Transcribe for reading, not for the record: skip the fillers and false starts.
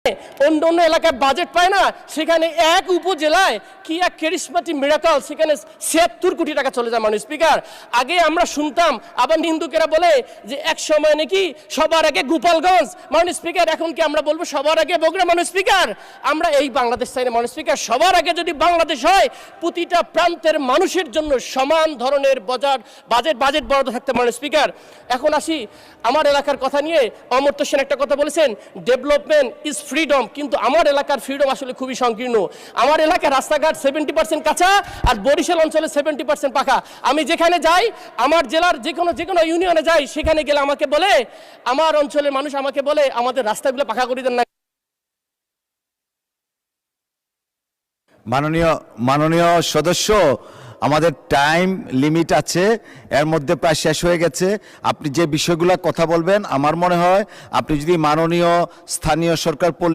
অন্য অন্য এলাকায় বাজেট পায় না, সেখানে এক উপজেলায় কি এক ক্যারিসমেটিক মিরাকল, সেখানে ৭৬ কোটি টাকা চলে যায়। মাননীয় স্পিকার, আগে আমরা শুনতাম আবার হিন্দুকেরা বলে যে এক সময় নাকি সবার আগে গোপালগঞ্জ। মাননীয় স্পিকার, এখন কি আমরা বলবো সবার আগে বগুড়া? মাননীয় স্পিকার, আমরা এই বাংলাদেশ চাই না। মাননীয় স্পিকার, সবার আগে যদি বাংলাদেশ হয়, প্রতিটা প্রান্তের মানুষের জন্য সমান ধরনের বাজেট বরাদ্দ থাকতে। মাননীয় স্পিকার, এখন আসি আমার এলাকার কথা নিয়ে। অমর্ত্য সেন একটা কথা বলেছেন, ডেভেলপমেন্ট ইজ ফ্রিডম, কিন্তু আমার এলাকার ফ্রিডম আসলে খুবই সংকীর্ণ। আমার এলাকার রাস্তাঘাট 70% কাঁচা, আর বরিশাল অঞ্চলে 70% পাকা। আমি যেখানে যাই, আমার জেলার যে কোনো ইউনিয়নে যাই, সেখানে গেলে আমাকে বলে, আমার অঞ্চলের মানুষ আমাকে বলে, আমাদের রাস্তাগুলো পাকা করে দেন না। মাননীয় সদস্য, আমাদের টাইম লিমিট আছে, এর মধ্যে প্রায় শেষ হয়ে গেছে। আপনি যে বিষয়গুলো কথা বলবেন, আমার মনে হয় আপনি যদি মাননীয় স্থানীয় সরকার